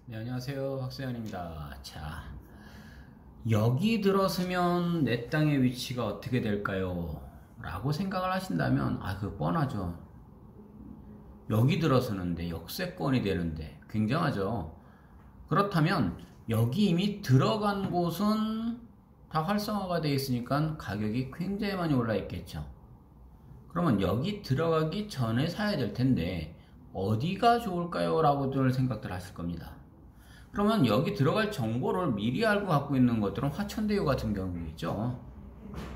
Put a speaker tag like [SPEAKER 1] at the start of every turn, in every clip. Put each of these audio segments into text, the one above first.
[SPEAKER 1] 네, 안녕하세요. 박세현입니다. 자, 여기 들어서면 내 땅의 위치가 어떻게 될까요? 라고 생각을 하신다면, 그거 뻔하죠. 여기 들어서는데, 역세권이 되는데, 굉장하죠. 그렇다면, 여기 이미 들어간 곳은 다 활성화가 되어 있으니까 가격이 굉장히 많이 올라 있겠죠. 그러면 여기 들어가기 전에 사야 될 텐데, 어디가 좋을까요? 라고들 생각들 하실 겁니다. 그러면 여기 들어갈 정보를 미리 알고 갖고 있는 것들은 화천대유 같은 경우겠죠.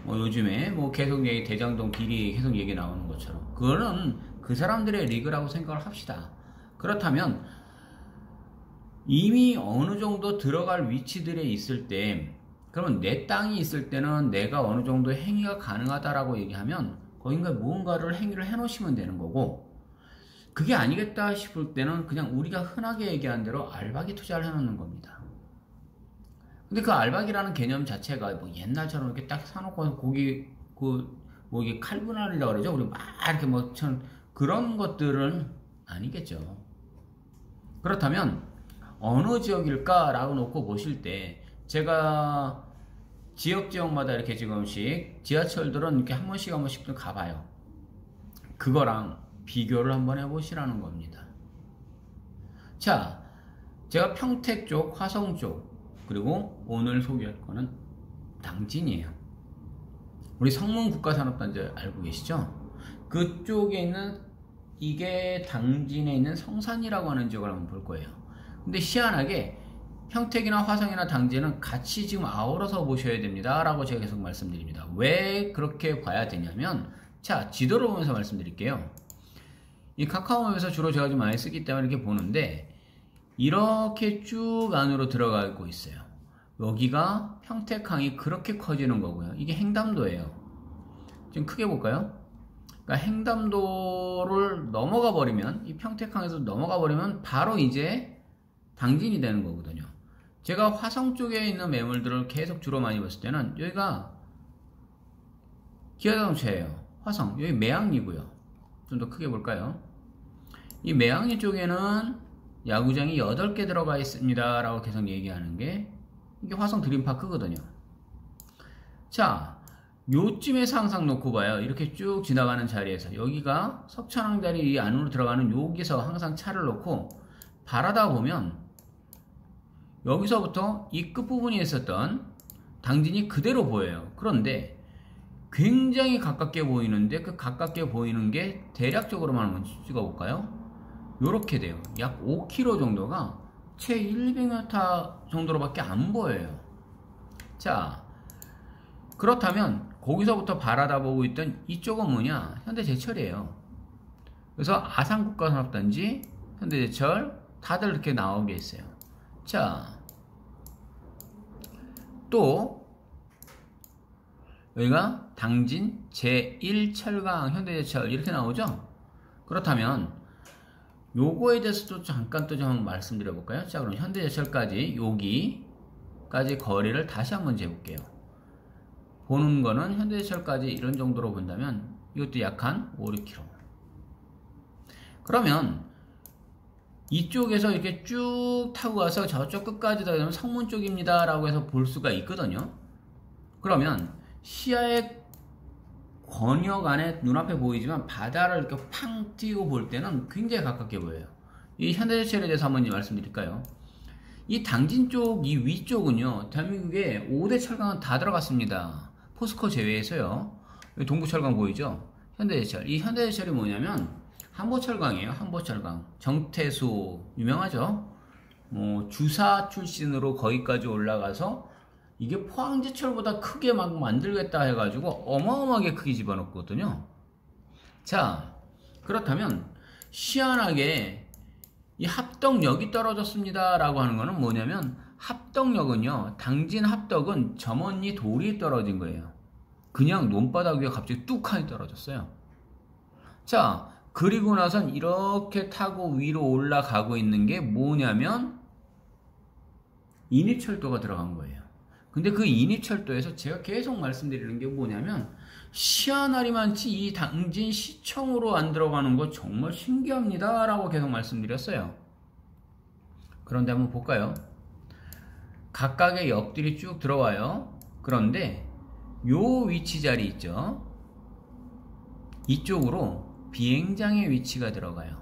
[SPEAKER 1] 요즘에 계속 대장동 비리 계속 얘기 나오는 것처럼 그거는 그 사람들의 리그라고 생각을 합시다. 그렇다면 이미 어느 정도 들어갈 위치들에 있을 때, 그러면 내 땅이 있을 때는 내가 어느 정도 행위가 가능하다라고 얘기하면 거기가 무언가를 행위를 해 놓으시면 되는 거고, 그게 아니겠다 싶을 때는 그냥 우리가 흔하게 얘기하는 대로 알박이 투자를 해놓는 겁니다. 근데 그 알박이라는 개념 자체가 옛날처럼 이렇게 딱 사놓고 고기 이게 칼분할이라고 그러죠. 우리 막 이렇게 그런 것들은 아니겠죠. 그렇다면 어느 지역일까라고 놓고 보실 때, 제가 지역마다 이렇게 지금씩 지하철들은 이렇게 한 번씩 좀 가봐요. 그거랑 비교를 한번 해보시라는 겁니다. 자, 제가 평택 쪽, 화성 쪽, 그리고 오늘 소개할 거는 당진이에요. 우리 성문국가산업단지 알고 계시죠? 그쪽에 있는, 이게 당진에 있는 성산이라고 하는 지역을 한번 볼 거예요. 근데 희한하게 평택이나 화성이나 당진은 같이 지금 아우러서 보셔야 됩니다 라고 제가 계속 말씀드립니다. 왜 그렇게 봐야 되냐면, 자, 지도를 보면서 말씀드릴게요. 이 카카오맵에서 주로 제가 좀 많이 쓰기 때문에 이렇게 보는데, 이렇게 쭉 안으로 들어가고 있어요. 여기가 평택항이 그렇게 커지는 거고요. 이게 횡담도예요. 좀 크게 볼까요? 그러니까 횡담도를 넘어가 버리면, 이 평택항에서 넘어가 버리면 바로 이제 당진이 되는 거거든요. 제가 화성 쪽에 있는 매물들을 계속 주로 많이 봤을 때는 여기가 기아자동차예요. 화성, 여기 매양리고요. 좀 더 크게 볼까요? 이 매양리 쪽에는 야구장이 8개 들어가 있습니다 라고 계속 얘기하는 게 이게 화성 드림파크거든요. 자, 요쯤에서 항상 놓고 봐요. 이렇게 쭉 지나가는 자리에서 여기가 석천왕다리 이 안으로 들어가는 여기서 항상 차를 놓고 바라다 보면 여기서부터 이 끝부분에 있었던 당진이 그대로 보여요. 그런데 굉장히 가깝게 보이는데, 그 가깝게 보이는 게 대략적으로만 한번 찍어볼까요? 요렇게 돼요. 약 5km 정도가 채 100m 정도로밖에 안 보여요. 자, 그렇다면 거기서부터 바라다 보고 있던 이쪽은 뭐냐? 현대제철이에요. 그래서 아산국가산업단지, 현대제철 다들 이렇게 나오게 있어요. 자, 또 여기가 당진 제1철강 현대제철 이렇게 나오죠? 그렇다면 요거에 대해서도 잠깐 또 좀 말씀드려 볼까요? 자, 그럼 현대제철까지 여기까지 거리를 다시 한번 재볼게요. 보는 거는 현대제철까지 이런 정도로 본다면 이것도 약 한 5, 6km. 그러면 이쪽에서 이렇게 쭉 타고 가서 저쪽 끝까지 다 되면 성문 쪽입니다 라고 해서 볼 수가 있거든요. 그러면 시야의 권역 안에 눈앞에 보이지만 바다를 이렇게 팡 띄고 볼 때는 굉장히 가깝게 보여요. 이 현대제철에 대해서 한번 말씀드릴까요? 이 당진 쪽, 이 위쪽은요, 대한민국의 5대 철강은 다 들어갔습니다. 포스코 제외해서요. 동부철강 보이죠? 현대제철. 이 현대제철이 뭐냐면 한보철강이에요. 한보철강. 정태수 유명하죠? 주사 출신으로 거기까지 올라가서 이게 포항제철보다 크게 막 만들겠다 해가지고 어마어마하게 크게 집어넣거든요. 자, 그렇다면 희한하게 이 합덕역이 떨어졌습니다 라고 하는 거는 뭐냐면, 합덕역은요, 당진 합덕은 점원리 돌이 떨어진 거예요. 그냥 논바닥 위에 갑자기 뚝하니 떨어졌어요. 자, 그리고 나선 이렇게 타고 위로 올라가고 있는 게 뭐냐면 인입철도가 들어간 거예요. 근데 그 인입철도에서 제가 계속 말씀드리는 게 뭐냐면, 시아나리만치 이 당진 시청으로 안 들어가는 거 정말 신기합니다 라고 계속 말씀드렸어요. 그런데 한번 볼까요? 각각의 역들이 쭉 들어와요. 그런데 요 위치 자리 있죠? 이쪽으로 비행장의 위치가 들어가요.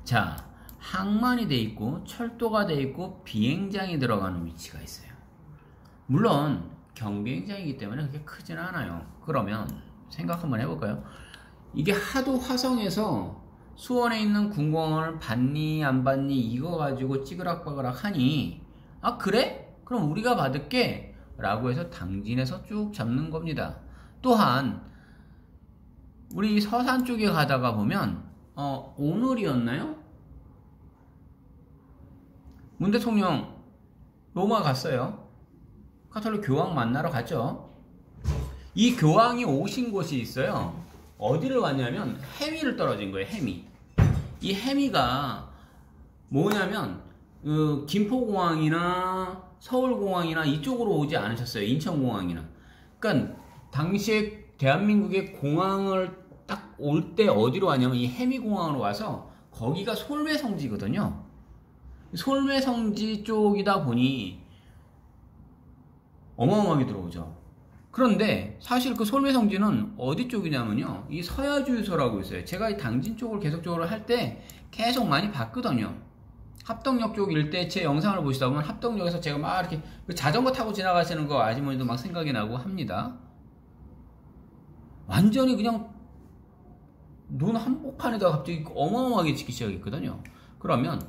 [SPEAKER 1] 자, 항만이 돼 있고 철도가 돼 있고 비행장이 들어가는 위치가 있어요. 물론 경비행장이기 때문에 그렇게 크지는 않아요. 그러면 생각 한번 해볼까요? 이게 하도 화성에서 수원에 있는 군공을 받니 안 받니 이거 가지고 찌그락빠그락 하니 아 그래? 그럼 우리가 받을게 라고 해서 당진에서 쭉 잡는 겁니다. 또한 우리 서산 쪽에 가다가 보면 오늘이었나요? 문 대통령 로마 갔어요. 카톨릭 교황 만나러 갔죠. 이 교황이 오신 곳이 있어요. 어디를 왔냐면 해미를 떨어진 거예요. 해미. 이 해미가 뭐냐면 김포공항이나 서울공항이나 이쪽으로 오지 않으셨어요. 인천공항이나. 그러니까 당시에 대한민국의 공항을 딱 올 때 어디로 왔냐면 이 해미공항으로 와서 거기가 솔매성지거든요. 솔매성지 쪽이다 보니 어마어마하게 들어오죠. 그런데 사실 그 솔매성지는 어디 쪽이냐면요. 이 서야주유소라고 있어요. 제가 이 당진 쪽을 계속적으로 할 때 계속 많이 봤거든요. 합덕역 쪽 일대 제 영상을 보시다 보면 합덕역에서 제가 막 이렇게 자전거 타고 지나가시는 거 아주머니도 막 생각이 나고 합니다. 완전히 그냥 눈 한복판에다가 갑자기 어마어마하게 찍기 시작했거든요. 그러면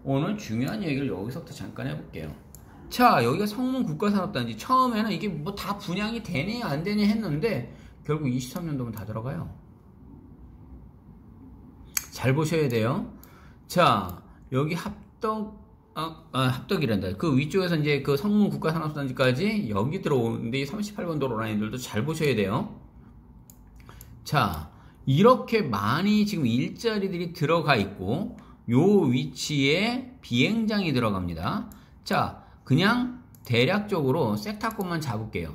[SPEAKER 1] 오늘 중요한 얘기를 여기서부터 잠깐 해볼게요. 자, 여기가 성문 국가산업단지. 처음에는 이게 뭐 다 분양이 되네 안 되네 했는데 결국 23년도면 다 들어가요. 잘 보셔야 돼요. 자, 여기 합덕이란다. 그 위쪽에서 이제 그 성문 국가산업단지까지 여기 들어오는데 이 38번 도로 라인들도 잘 보셔야 돼요. 자, 이렇게 많이 지금 일자리들이 들어가 있고 요 위치에 비행장이 들어갑니다. 자, 그냥 대략적으로 섹타권만 잡을게요.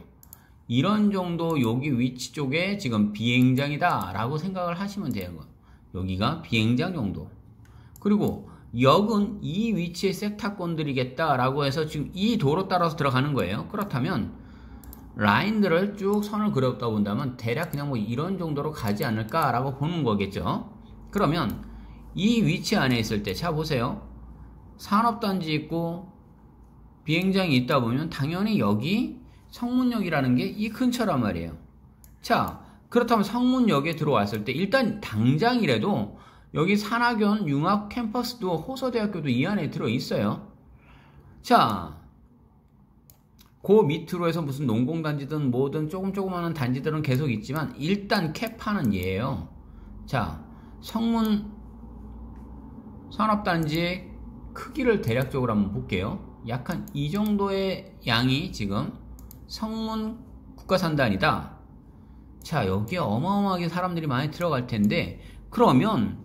[SPEAKER 1] 이런 정도 여기 위치 쪽에 지금 비행장이다 라고 생각을 하시면 돼요. 여기가 비행장 정도. 그리고 역은 이 위치에 섹타권들이겠다 라고 해서 지금 이 도로 따라서 들어가는 거예요. 그렇다면 라인들을 쭉 선을 그렸다 본다면 대략 그냥 뭐 이런 정도로 가지 않을까 라고 보는 거겠죠. 그러면 이 위치 안에 있을 때 자 보세요. 산업단지 있고 비행장이 있다 보면 당연히 여기 성문역이라는 게 이 근처란 말이에요. 자, 그렇다면 성문역에 들어왔을 때 일단 당장이라도 여기 산학연 융합 캠퍼스도 호서대학교도 이 안에 들어있어요. 자, 그 밑으로 해서 무슨 농공단지든 뭐든 조그마한 단지들은 계속 있지만 일단 캡하는 얘예요. 자, 성문 산업단지의 크기를 대략적으로 한번 볼게요. 약 한 이 정도의 양이 지금 성문 국가산단이다. 자, 여기에 어마어마하게 사람들이 많이 들어갈 텐데 그러면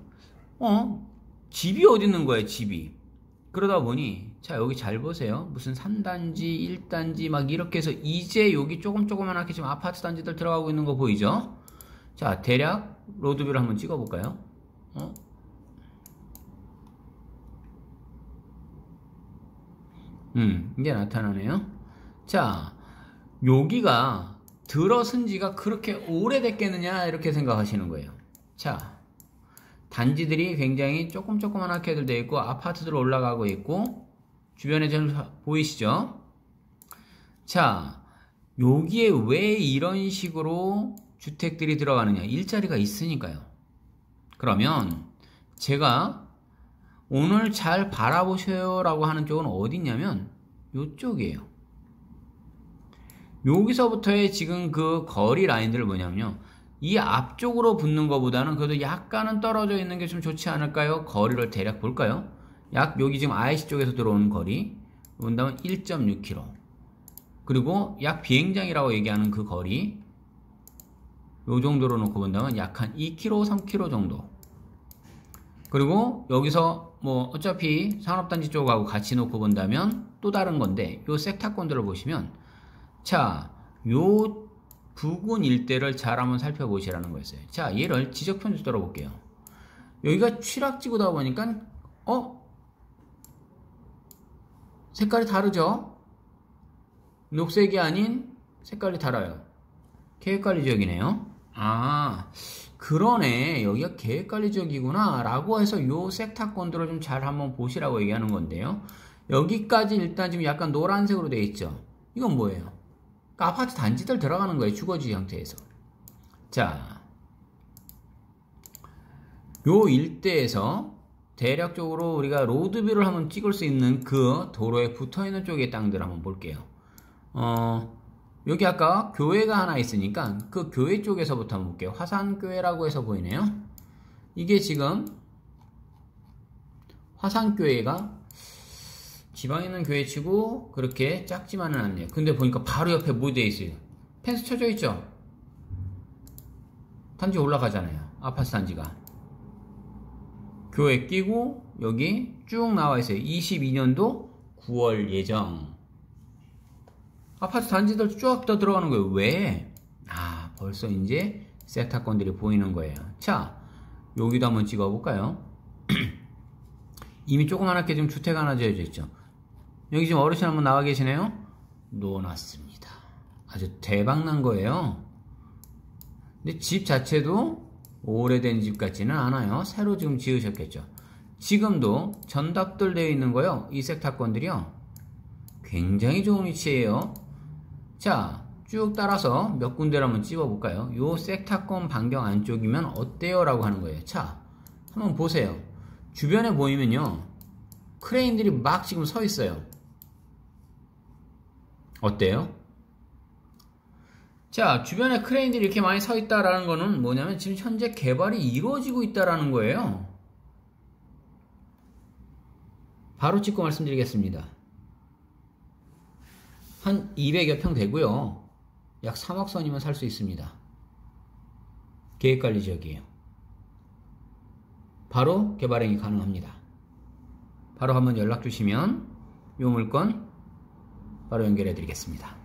[SPEAKER 1] 집이 어디 있는 거예요? 집이. 그러다 보니 자, 여기 잘 보세요. 무슨 3단지 1단지 막 이렇게 해서 이제 여기 조그만하게 지금 아파트 단지들 들어가고 있는 거 보이죠? 자, 대략 로드뷰를 한번 찍어 볼까요? 이게 나타나네요. 자, 여기가 들어선 지가 그렇게 오래됐겠느냐 이렇게 생각하시는 거예요. 자, 단지들이 굉장히 조그만하게 되어 있고 아파트들 올라가고 있고 주변에 좀 보이시죠? 자, 여기에 왜 이런 식으로 주택들이 들어가느냐? 일자리가 있으니까요. 그러면 제가 오늘 잘 바라보셔요 라고 하는 쪽은 어디 있냐면 이쪽이에요. 여기서부터의 지금 그 거리 라인들을 뭐냐면요, 이 앞쪽으로 붙는 것보다는 그래도 약간은 떨어져 있는 게 좀 좋지 않을까요? 거리를 대략 볼까요? 약 여기 지금 IC 쪽에서 들어오는 거리 본다면 1.6km, 그리고 약 비행장이라고 얘기하는 그 거리 요 정도로 놓고 본다면 약 한 2km, 3km 정도. 그리고 여기서 뭐 어차피 산업단지 쪽하고 같이 놓고 본다면 또 다른 건데 요 섹타권들을 보시면 자, 요 부근 일대를 잘 한번 살펴보시라는 거였어요. 자, 얘를 지적편지 떨어볼게요. 여기가 취락지구다 보니까 색깔이 다르죠? 녹색이 아닌 색깔이 달라요. 계획관리지역이네요. 아, 그러네. 여기가 계획관리지역이구나 라고 해서 요 섹터권들을 좀 잘 한번 보시라고 얘기하는 건데요. 여기까지 일단 지금 약간 노란색으로 되어 있죠. 이건 뭐예요? 그러니까 아파트 단지들 들어가는 거예요. 주거지 형태에서. 자, 요 일대에서 대략적으로 우리가 로드뷰를 한번 찍을 수 있는 그 도로에 붙어있는 쪽의 땅들 한번 볼게요. 여기 아까 교회가 하나 있으니까 그 교회 쪽에서부터 한번 볼게요. 화산교회라고 해서 보이네요. 이게 지금 화산교회가 지방에 있는 교회치고 그렇게 작지만은 않네요. 근데 보니까 바로 옆에 뭐 되어 있어요? 펜스 쳐져 있죠? 단지 올라가잖아요. 아파트 단지가. 교회 끼고 여기 쭉 나와 있어요. 22년도 9월 예정. 아파트 단지들 쭉 더 들어가는 거예요. 왜? 아, 벌써 이제 섹터권들이 보이는 거예요. 자, 여기도 한번 찍어볼까요? 이미 조그맣게 지금 주택 하나 지어져 있죠. 여기 지금 어르신 한번 나와 계시네요. 놓아놨습니다. 아주 대박난 거예요. 근데 집 자체도 오래된 집 같지는 않아요. 새로 지금 지으셨겠죠. 지금도 전답들 되어 있는 거요. 이 섹터권들이요. 굉장히 좋은 위치예요. 자, 쭉 따라서 몇 군데를 한번 찝어볼까요? 요 섹터권 반경 안쪽이면 어때요? 라고 하는 거예요. 자, 한번 보세요. 주변에 보이면요. 크레인들이 막 지금 서 있어요. 어때요? 자, 주변에 크레인들이 이렇게 많이 서 있다라는 거는 뭐냐면 지금 현재 개발이 이루어지고 있다라는 거예요. 바로 찍고 말씀드리겠습니다. 한 200여 평 되고요. 약 3억 선이면 살 수 있습니다. 계획관리 지역이에요. 바로 개발행위 가능합니다. 바로 한번 연락 주시면 요 물건 바로 연결해 드리겠습니다.